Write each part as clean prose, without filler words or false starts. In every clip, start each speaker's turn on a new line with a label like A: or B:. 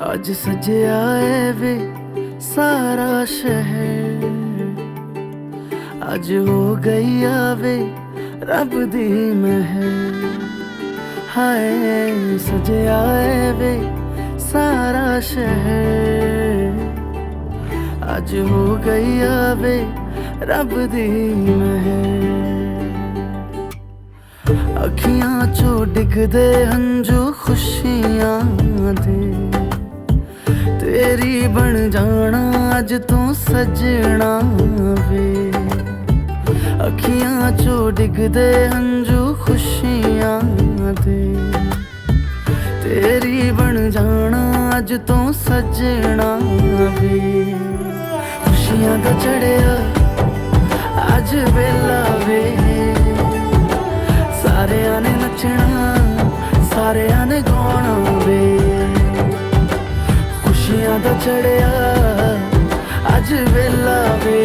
A: आज सजया है वे सारा शहर, आज हो गई आवे रब दी महर। हाय सजया है वे सारा शहर, आज हो गई आवे रब दी महर। अखियां चो डिगदे हंजू खुशियां दे, तेरी बन जाना अज तू सजना वे। अखियां चो डिगदे हंजू खुशियां दे, तेरी बन जाना अज तू सजना वे। खुशियां दा चढ़िया अज वेला वे, सारेयां ने नचना सारेयां ने गाना वे। खुशियां दा चढ़िया अज वेला वे,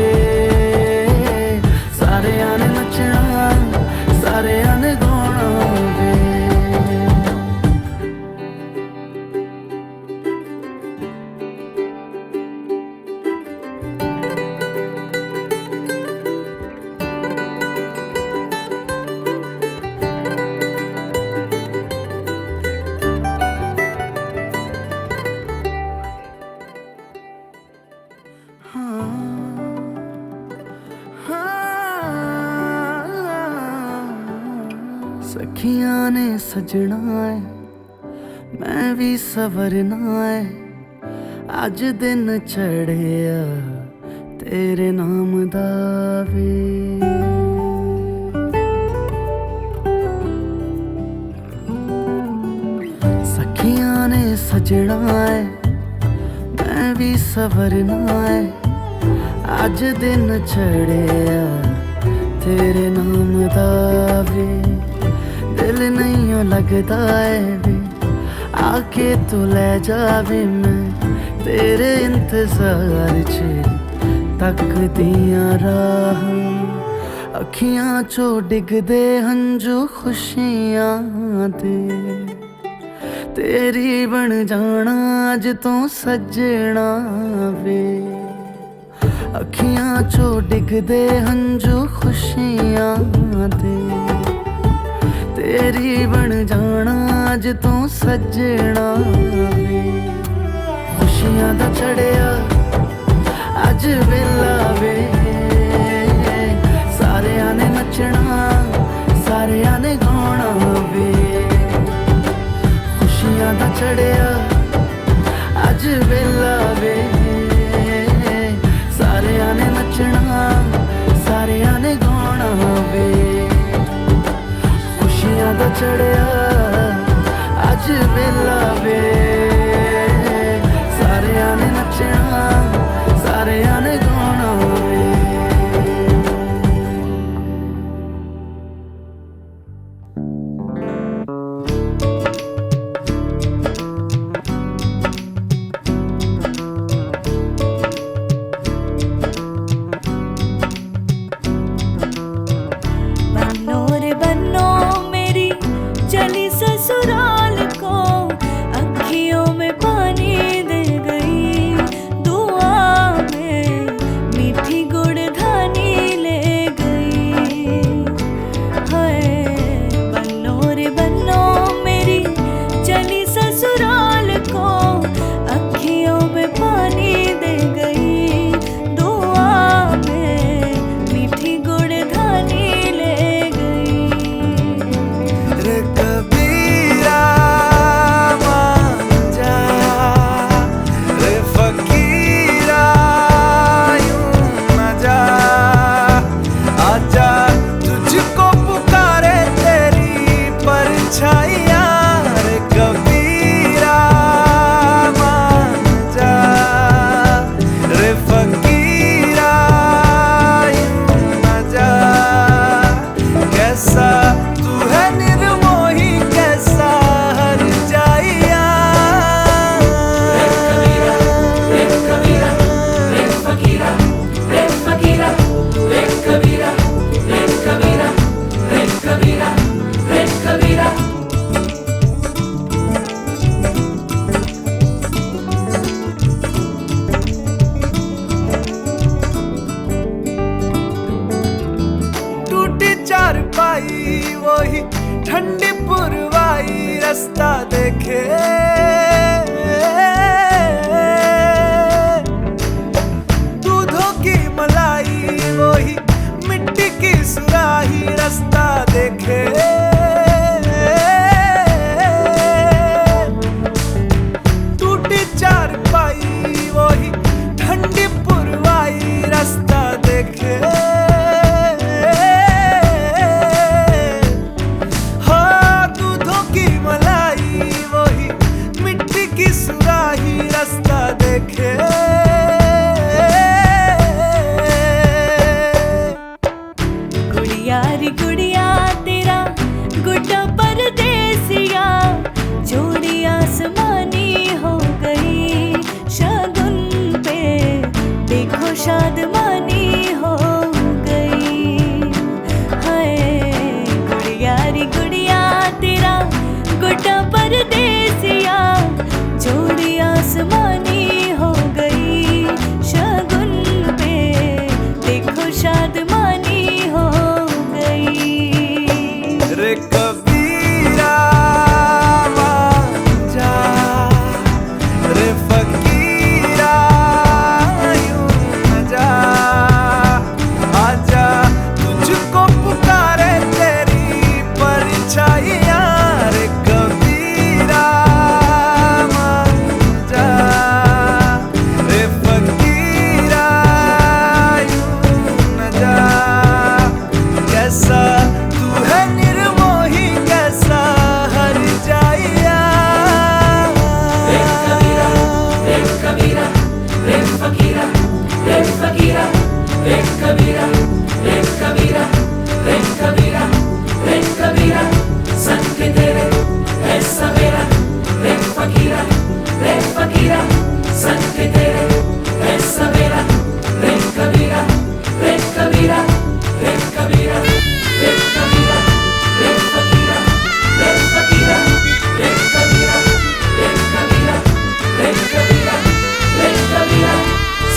A: सारेयां ने नचना सारेयां ने गाना वे। सखियां ने सजना है मैं भी सवरना है, अज दिन चढ़िया तेरे नाम दा वे। सखियां ने सजना है मैं भी सवरना है, अज दिन चढ़िया तेरे नाम दा वे। दिल नहीं लगता है वे आके तू ले जावे, मैं तेरे इंतजार च तक दिया राह। अखियां चो डिगदे हंजू खुशियां दे, तेरी बन जाना अज तू सजना वे। अखियां चो डिगदे हंजू खुशियां दे, तेरी बन जाना अज तू सजना वे। खुशियां दा चढ़िया अज वेला वे, सारेयां ने नचना सारेयां ने गाना वे। खुशियां दा चढ़िया अज वेला वे, सारेयां ने नचना सारेयां ने गाना वे। खुशियां दा चढ़िया अज वेला वे, सारेयां ने नचना सारेयां ने गाना वे। पाई वही ठंडी पुरवाई रास्ता देखे। दूधों की मलाई वही मिट्टी की सुराही रास्ता देखे। टूटी चारपाई वही ठंडी पुरवाई रास्ता देखे। रास्ता देखे।
B: गुड़िया रे गुड़िया तेरा गुड्डा परदेसिया, जोड़ी आसमानी हो गई शगुन पे, देखो शादमानी हो गई। हाय गुड़िया रे गुड़िया तेरा गुड्डा परदेसिया, जोड़ी आसमानी हो गई शगुन पे, देखो शादमानी हो गई।
A: रे कबीरा जा, रे फकीरा यूं न जा, आजा तुझको पुकारे तेरी परछाइयां। रे कबीरा तू है निर्मोही कैसा हर जाइया।
C: रे कबीरा रे कबीरा रे फकीरा रे फकीरा रे कबीरा रे कबीरा रे कबीरा रे कबीरा, संग तेरे है सवेरा। रे फकीरा रे फकीरा, संग तेरे है सवेरा। रे कबीरा रे कबीरा रे कबीरा रे कबीरा रे फकीरा रे फकीरा रे कबीरा रे कबीरा रे कबीरा रे कबीरा,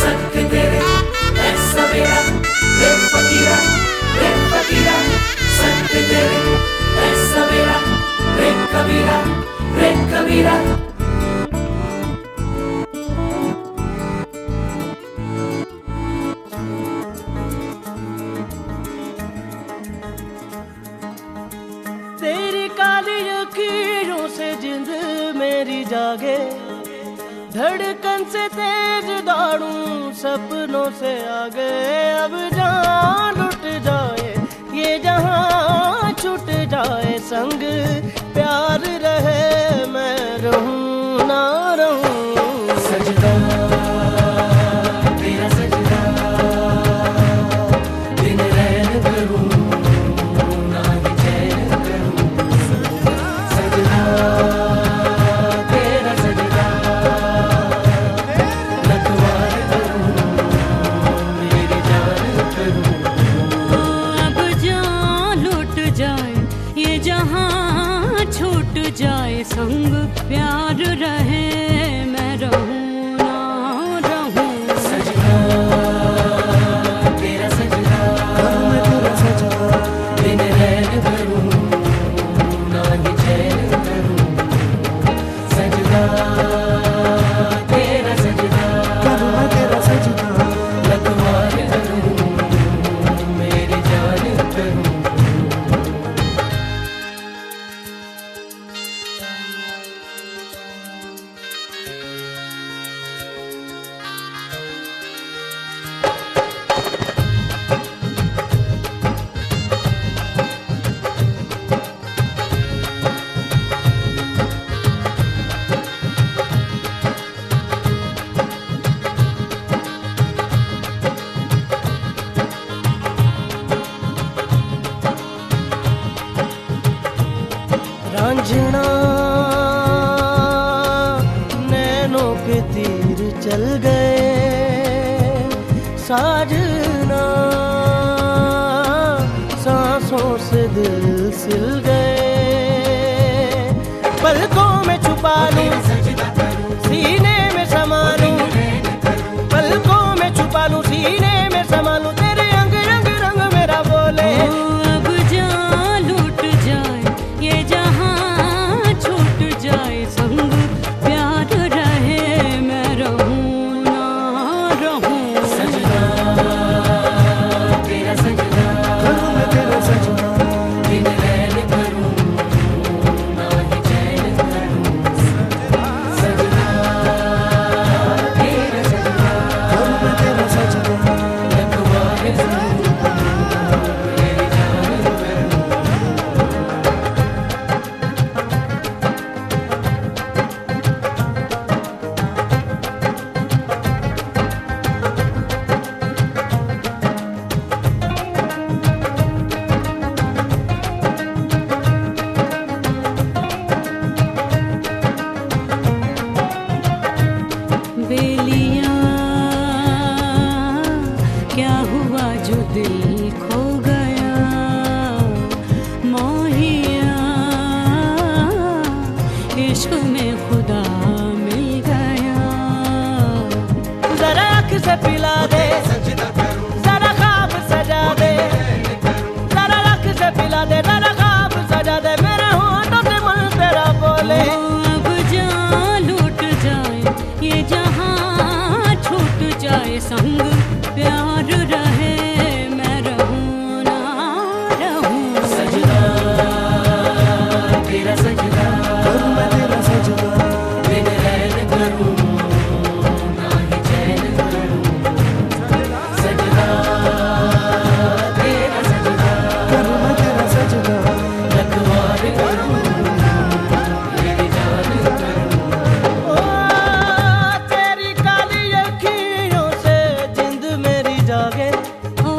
C: संग तेरे है सवेरा। रे फकीरा रे फकीरा, संग तेरे है सवेरा। रे कबीरा रे कबीरा।
D: तेरी काली लकीरों से जिंद मेरी जागे, धड़कन से तेज दौड़ूं सपनों से आगे। अब जान लुट जाए ये जहां छूट जाए, संग प्यार रहे मैं रहूं ना रहूं।
C: सजदा तेरा सजदा, दिन रैन करूं ना ही चैन करूं। सजदा तेरा सजदा, लखवार करूं मेरी जान करूं।
B: अब जान लुट जाए ये जहां छूट जाए, संग प्यार रहे मैं रहूं ना रहूं।
C: सजदा तेरा सजदा, दिन रैन करूं ना ही चैन करूं। सजदा तेरा सजदा, लखवार करूं मेरी जान करूं।
D: रांझना नैनों के तीर चल गए, साजना सांसों से दिल सिल गए। पलकों में छुपा लूं सीने में समा लूं, पलकों में छुपा लूं सीने में समा लूं, तेरे अंग रंग रंग मेरा बोले।
B: अब जान बेलिया क्या हुआ जो दिल खो गया, मोहिया इश्क में खुदा मिल गया।
D: जरा आँख से पिला दे, जरा ख्वाब सजा दे, जरा आँख से पिला दे, जरा ख्वाब सजा दे, मेरे होठों से मन तेरा बोले।
B: अब जान लूट जाए ये जहां, छूट जाए संग प्यार रहे, मैं रहूं ना रहूं।
C: सजना तेरा सजना
A: करूं मैं तेरा सजदा,
C: बिन रैन करूं ना ही चैन करूं। सजना तेरा सजना
A: करूं मैं तेरा सजदा,
C: रखवार करूं मेरी जान करूं।
D: ओ तेरी काली अखियों से जिंद मेरी जागे,
B: ओ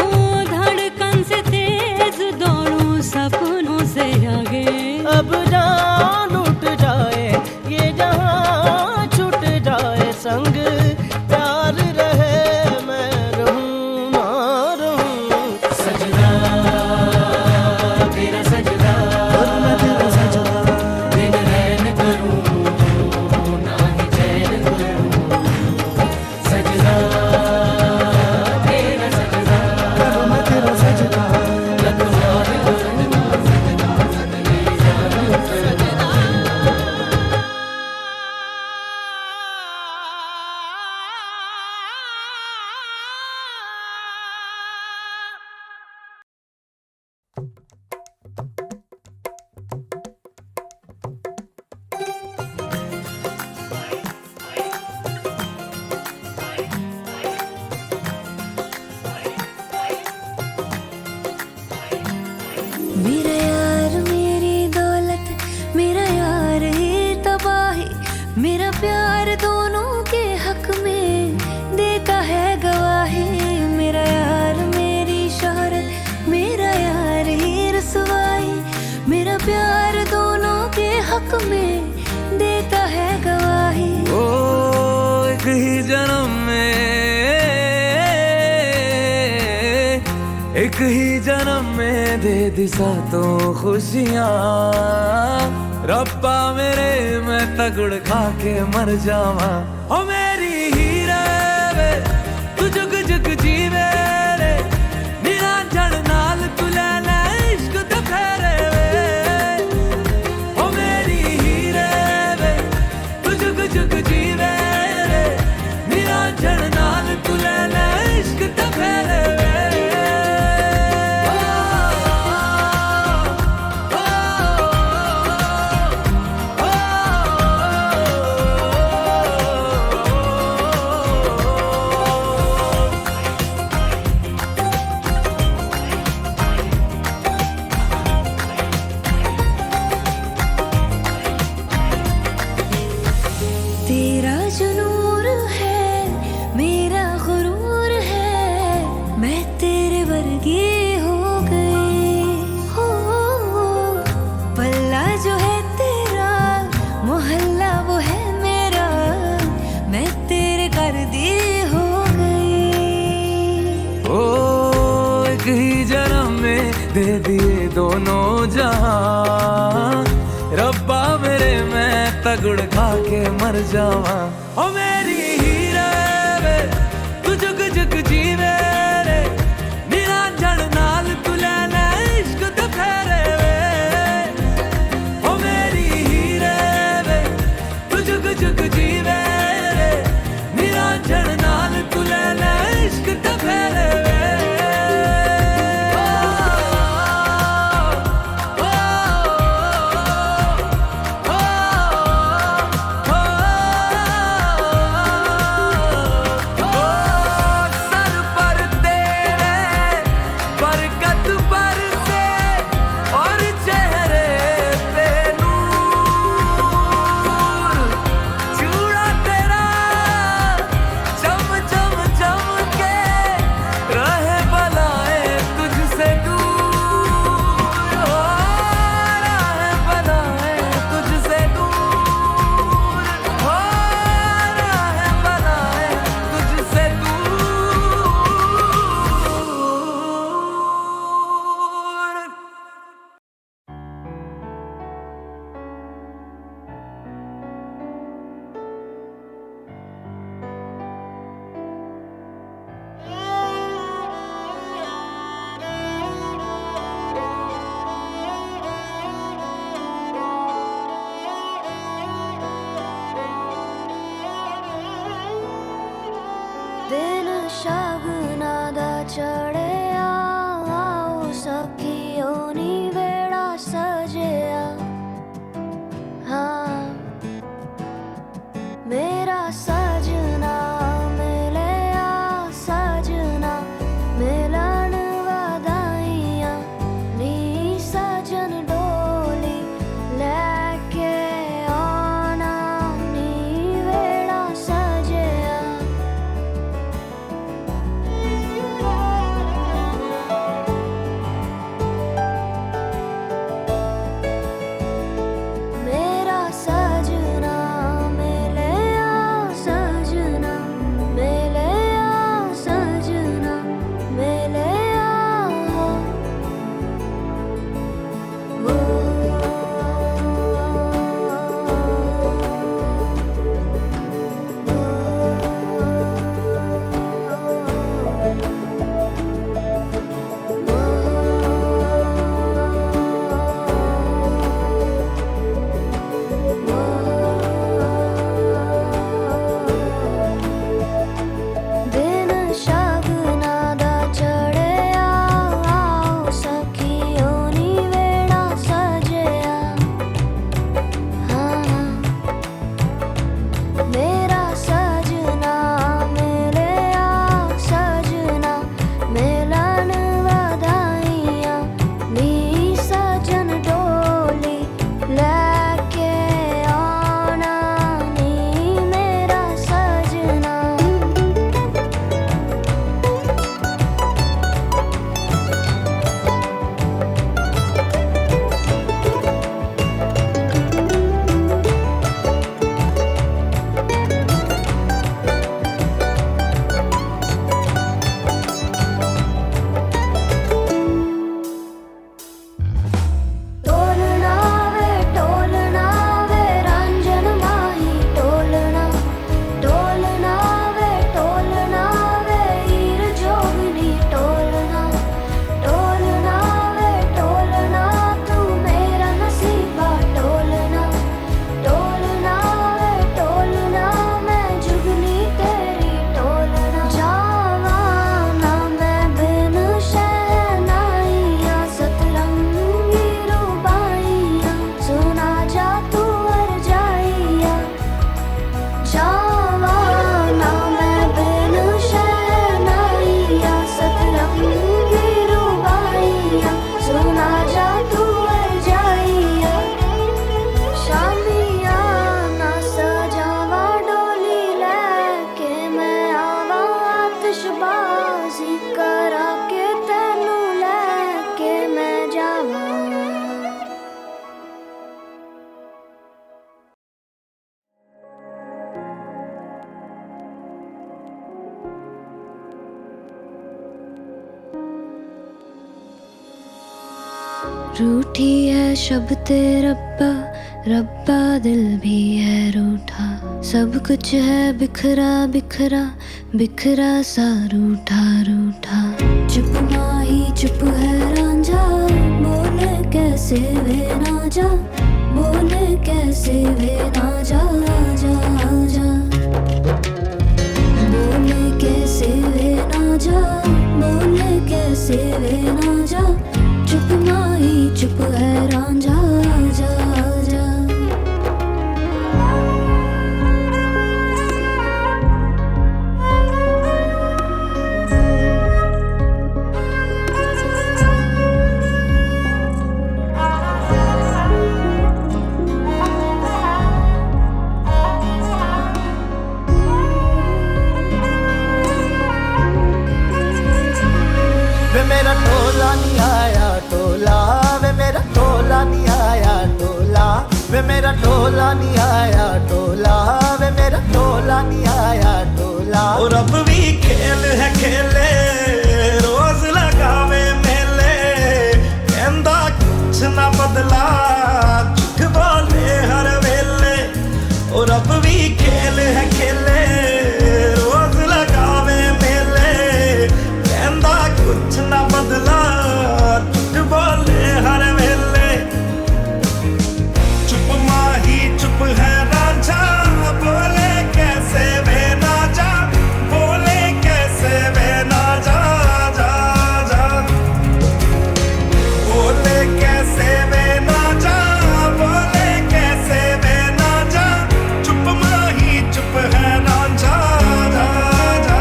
B: धड़कन से तेज दौड़ूं सपनों से आगे।
D: अब जान लूट जाए ये जहां, छूट जाए संग प्यार रहे, मैं रहूं ना रहूं।
C: सजना तेरा सजना
A: करूं मैं तेरा सजदा,
C: बिन रैन करूं ना ही चैन करूं। सजना तेरा सजना
A: करूं मैं तेरा सजदा,
C: रखवार करूं मेरी जान करूं।
E: मेरा यार मेरी दौलत, मेरा यार ही तबाही, मेरा प्यार दोनों के हक में देता है गवाही। मेरा यार मेरी शोहरत, मेरा यार ही रसवाई, मेरा प्यार दोनों के हक में देता है गवाही।
A: ओ एक ही जन्म में, एक ही जन्म में दे दी सातों खुशियाँ। रब्बा मेरे मैं तगड़ खा के मर जावा, ओ मेरी हीरे वे तू जुग जुग जीवे रे, निरंजन नाल तू ले ले इश्क ते फेरे वे। ओ मेरी हीरे वे तू जुग जुग जीवे रे, निरंजन नाल तू ले ले इश्क ते फेरे वे।
E: तेरा जो नूर है मेरा गुरूर है, मैं तेरे वर्गी हो गई हो। पल्ला जो है तेरा, मोहल्ला वो है मेरा, मैं तेरे कर दी हो गई।
A: ओ एक ही जन्म में दे दिए दोनों जहां, रब्बा मेरे मैं तगड़ खा के मर जावा। ओ मेरी हीरे वे तू जुग जुग जीवे रे, निरंजन नाल तू ले ले इश्क ते फेरे वे। ओ मेरी हीरे वे तू जुग जुग जीवे रे, निरंजन नाल तू ले ले इश्क ते फेरे वे।
E: रूठी है शब्द रब्बा, रब्बा दिल भी है रूठा। सब कुछ है बिखरा बिखरा, बिखरा सा रूठा रूठा। चुप माही चुप है रांझा, बोले कैसे वे ना जा, बोले कैसे वे ना जा जा जा। बोले कैसे वे ना जा, बोले कैसे वे ना जा। चुप माही चुप है रांझा जा जा।
D: वे मेरा टोला नहीं आया टोला, वे मेरा टोला नहीं आया टोला। वे मेरा टोला नहीं आया टोला, वे मेरा टोला नहीं आया टोला।
F: और अब भी खेल है खेले, रोज लगावे मेले। कहंदा कुछ ना बदला, झूठ बोले हर वेले। और अब भी खेल है खेले, रोज लगावे मेले। कहंदा कुछ ना बदला, झूठ बोले हर वेले। चुप माही चुप है रांझा, बोले कैसे वे ना जा, बोले कैसे वे ना जा जा जा। बोले कैसे वे ना जा, बोले कैसे वे ना जा। चुप माही चुप है रांझा जा जा।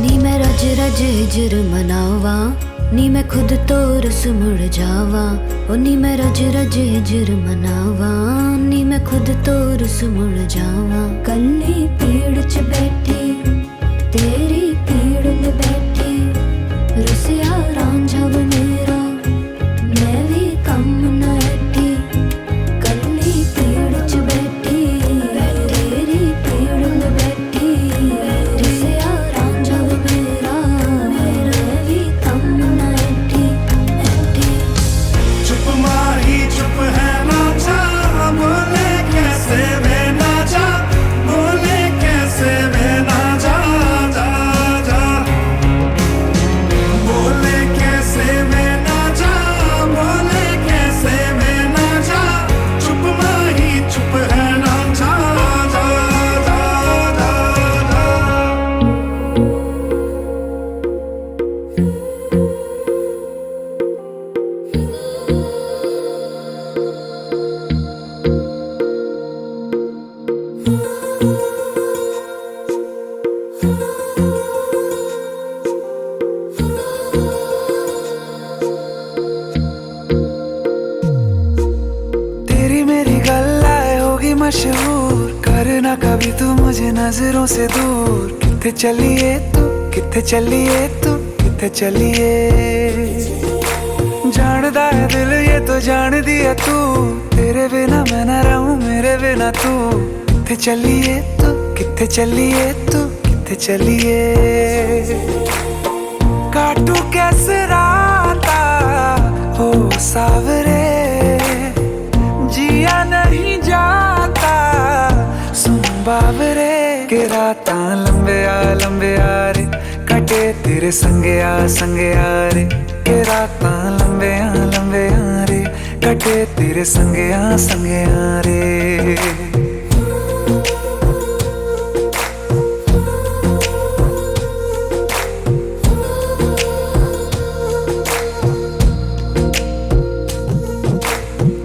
E: नी मैं रज रज हिजर मनावा, नी मैं खुद तो रस मुड़ जावा। ओ नी मैं रज रज हिजर मनावा, नी मैं खुद तो रस मुड़ जावा। कल्ली पीड़ च बैठी, तेरी पीड़ में बैठी। रुसिया रांझा बनेरा, मैं भी कम न ऐठी। कल्ली पीड़ च बैठी, तेरी पीड़ में बैठी। रुसिया रांझा बनेरा, मैं भी कम न ऐठी ऐठी।
F: चुप माही चुप है रांझा, बोले कैसे वे ना जा, बोले कैसे वे ना जा जा जा। बोले कैसे वे ना जा, बोले कैसे वे ना जा। चुप माही चुप है रांझा जा जा जा जा।
A: तेरी मेरी गल्लाए होगी मशहूर, करना कभी तू मुझे नजरों से दूर। किथे चलिए तू, किथे चलिए तू, किथे चलिए। जानदा है दिल ये तो जान दिया तू, तेरे बिना मैं ना रहूं मेरे बिना तू। किथे चलिए तू, किथे चलिए तू, किथे चलिए। काटू कैसे राता हो सावरे, जिया नहीं जाता सुन बाबरे। के रातां लंबे आ रे, कटे तेरे संगे आ रे। के रातां लंबे आ रे, कटे तेरे संगे आ रे।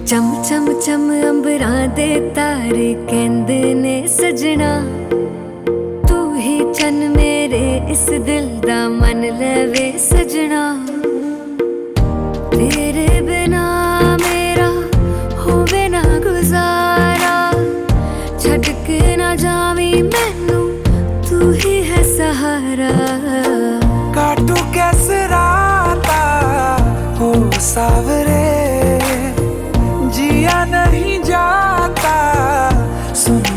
E: चम चम चम अंबरां दे तारे कहंदे ने सजना। तू ही चन मेरे इस दिल दा मन लवे सजना। तेरे बिना मेरा होवे ना गुजारा, छड़ के ना जावी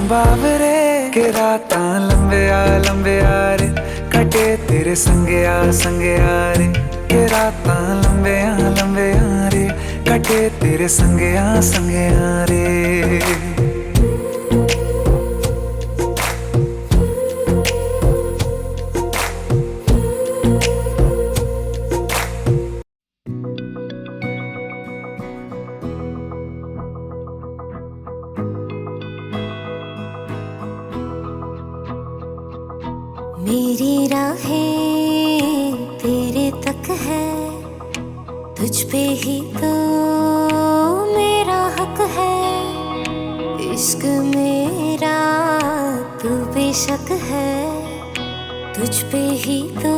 A: बावरे के राता लंबे आ रे कटे तेरे संगया रे के राता लंबे आ रे कटे तेरे संगया रे।
E: मेरी राहें तेरे तक है, तुझ पे ही तो मेरा हक है। इश्क मेरा तू बेशक है, तुझ पे ही तो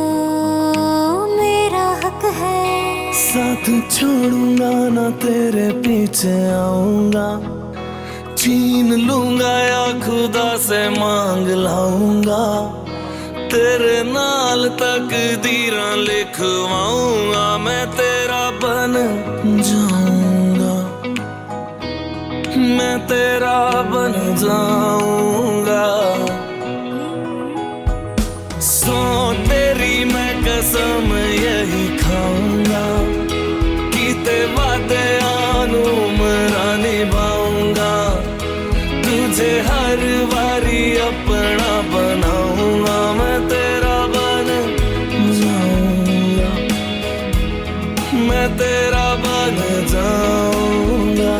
E: मेरा हक है।
F: साथ छोड़ूंगा ना तेरे पीछे आऊंगा, छीन लूंगा या खुदा से मांग लाऊंगा। तेरे नाल तकदीरां लिखवाऊंगा, मैं तेरा बन जाऊंगा, मैं तेरा बन जाऊंगा। सो तेरी मैं कसम यही खाऊंगा, कीते वादे आनू मरा निभाऊंगा। तुझे हर बारी अपना बनाऊंगा, मैं तेरा बन जाऊंगा, मैं तेरा बन जाऊंगा।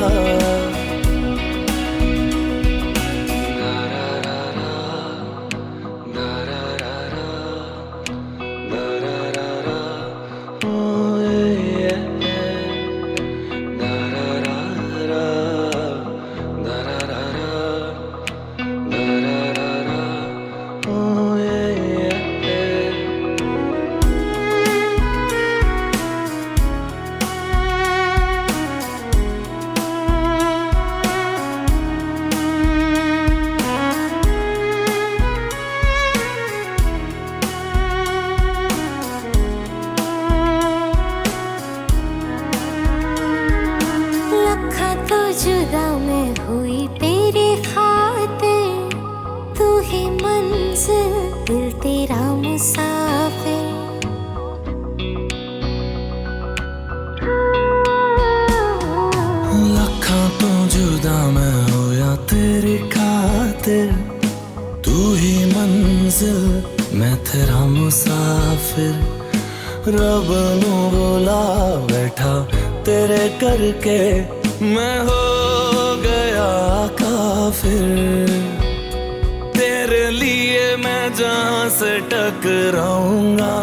E: जुदा मैं हुई तेरे खातिर, तू ही मंजिल दिल तेरा मुसाफिर।
F: लखा तो जुदा मैं होया तेरे खातिर, तू ही मंजिल मैं तेरा मुसाफिर। रब नू बोला बैठा तेरे करके, मैं हो गया काफिर। तेरे लिए मैं जहां से टकराऊंगा,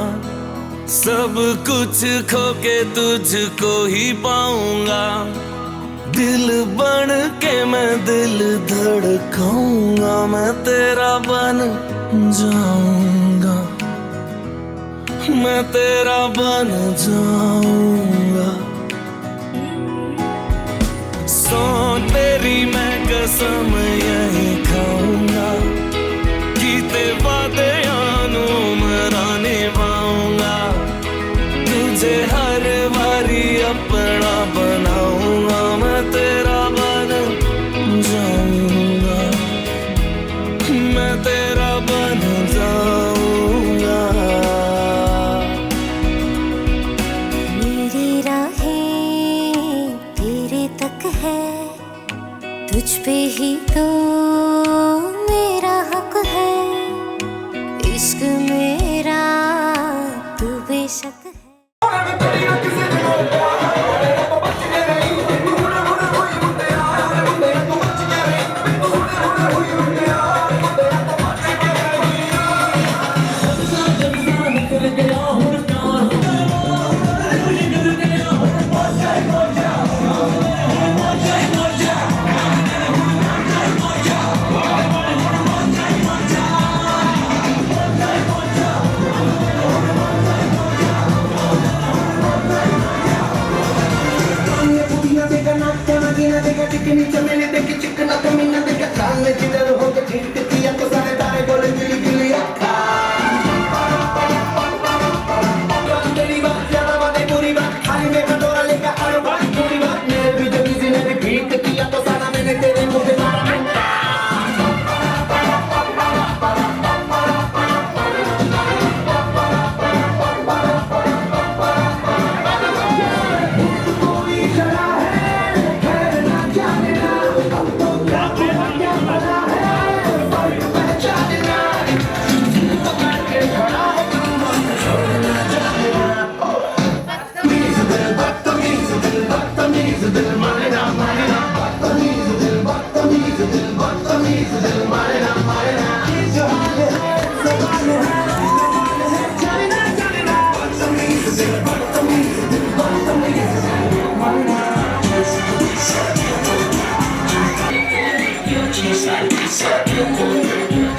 F: सब कुछ खो के तुझको ही पाऊंगा। दिल बन के मैं दिल धड़काऊंगा, मैं तेरा बन जाऊंगा, मैं तेरा बन जाऊंगा। सो तेरी मैं कसम यही खाऊंगा, कीते वादे आनू मरा निभाऊंगा। तुझे हर बारी अपना बनाऊंगा, मैं तेरा बन जाऊंगा, मैं तेरा बन जाऊंगा।
E: मेरी राहें तेरे तक है, तुझ पे ही तो मेरा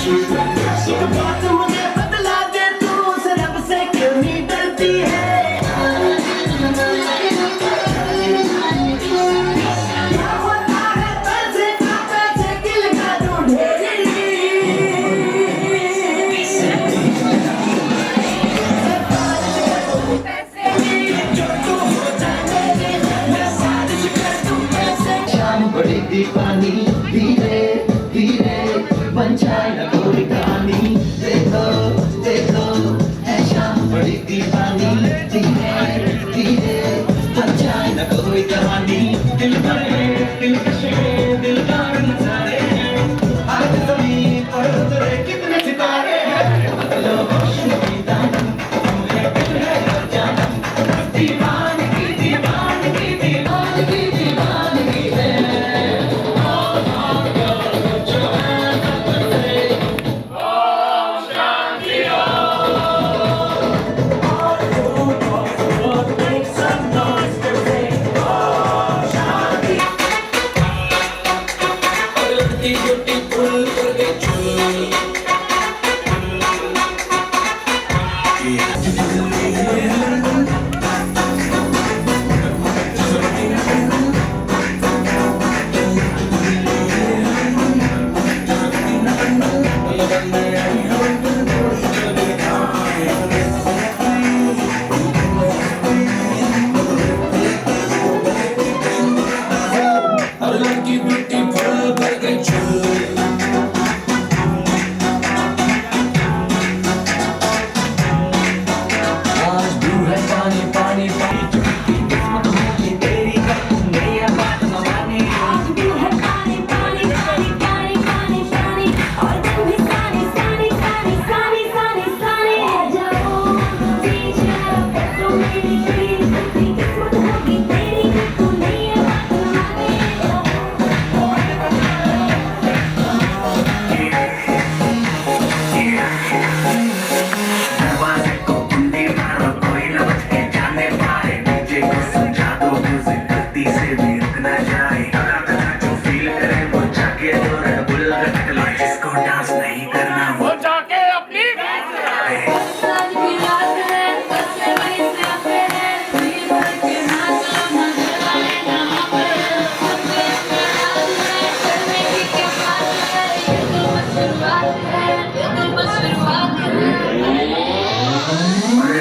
C: बात मुझे बदला दे तू रब से क्यों नहीं डरती है क्या होता है पैसे का पैसे की लगा दूं ढेरी जो तू हो जाए मैं साजिश कर दूं पैसे
G: शाम पड़ेगी पानी धीरे धीरे बन जाए ना कोई कहानी देखो देखो है शाम पड़ेगी पानी धीरे धीरे बन जाए ना कोई कहानी दिल भरे दिल कशे दिल दार नजारे आज जमीन पर उतरे कितने सितारे हैं बदलो रोशनी की दानी तुम्हें दिल है और जानम दीवानगी दीवानगी दीवानगी दीवानगी है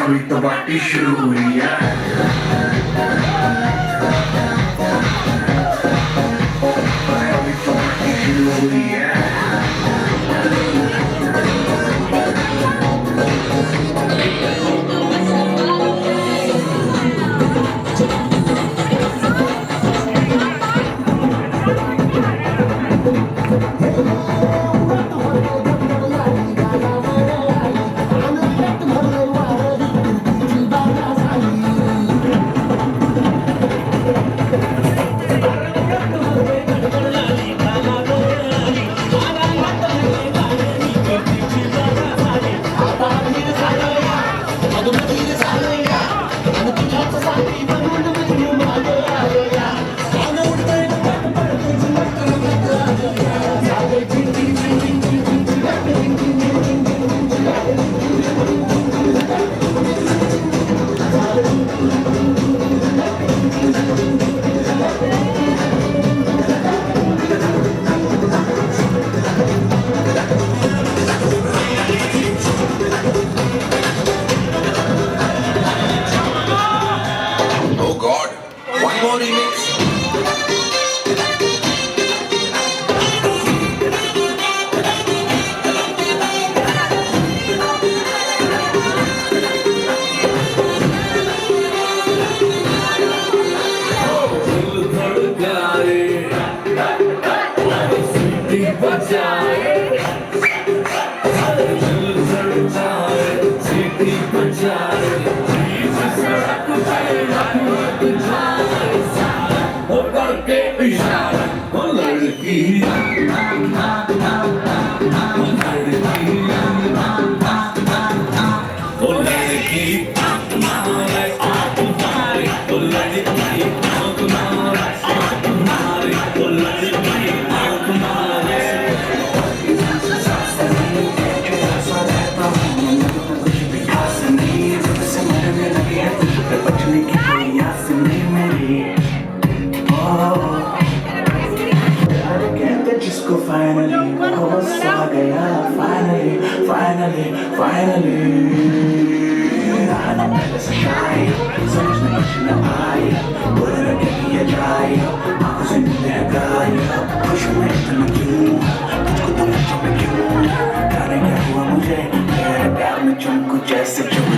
G: अभी तो पार्टी शुरू हुई है अभी तो पार्टी शुरू हुई है
C: करके इशारा लड़की
G: होश आ गया finally finally finally आना पहले से शाय समझ में कुछ न आई बोल रहे कि ये जाए आंखों से नींदें गाय खुश में इतना क्यों तुझको तो लज्जा में क्यों जाने क्या हुआ मुझे तेरे प्यार में चमकू जैसे चमकू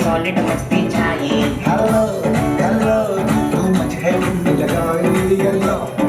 G: सॉलिड मस्ती चाहिए हेलो हेलो तू मुझे लगाए येलो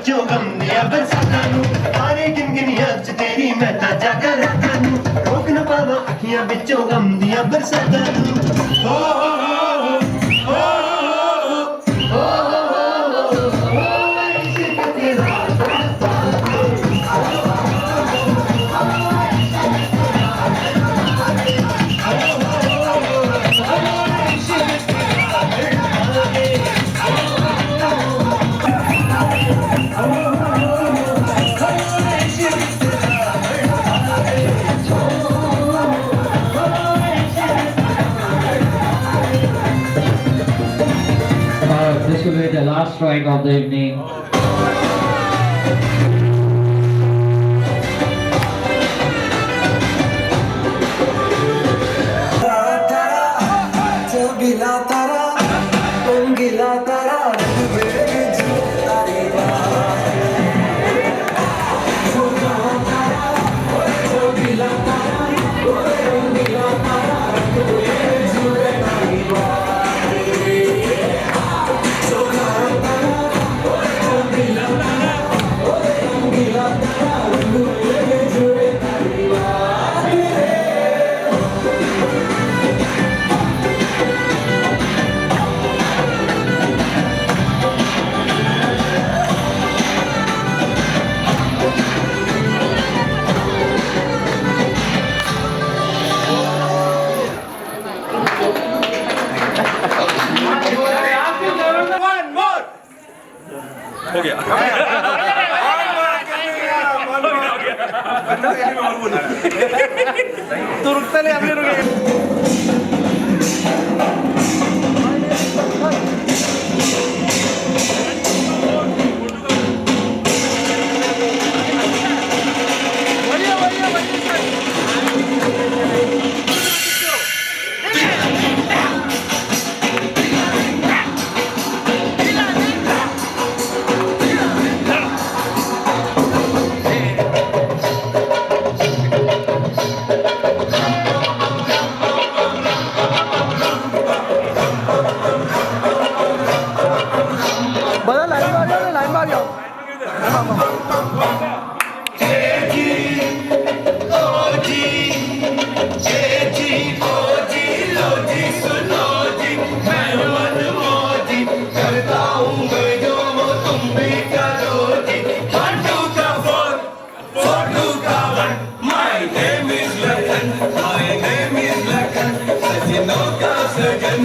H: ਵਿੱਚੋਂ ਗਮ ਦੀਆਂ ਬਰਸਾਤਾਂ ਨੂੰ ਹਾਰੇ ਗਿਣਗਿਣੀਆਂ ਚ ਤੇਰੀ ਮੈਂ ਤਾਂ ਜਾਗਰ ਰੱਖਾਂ ਨੂੰ ਰੋਕ ਨਾ ਪਾਵਾਂ ਅੱਖੀਆਂ ਵਿੱਚੋਂ ਗਮ ਦੀਆਂ ਬਰਸਾਤਾਂ ਨੂੰ ਹੋ ਇਸ਼ਕ ਤੇਰਾ
I: This will be the last strike of the evening.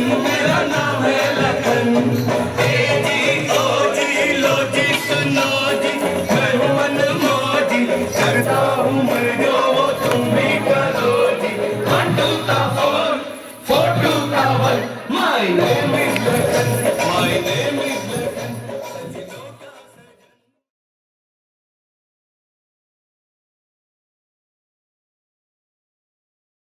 A: मेरा नाम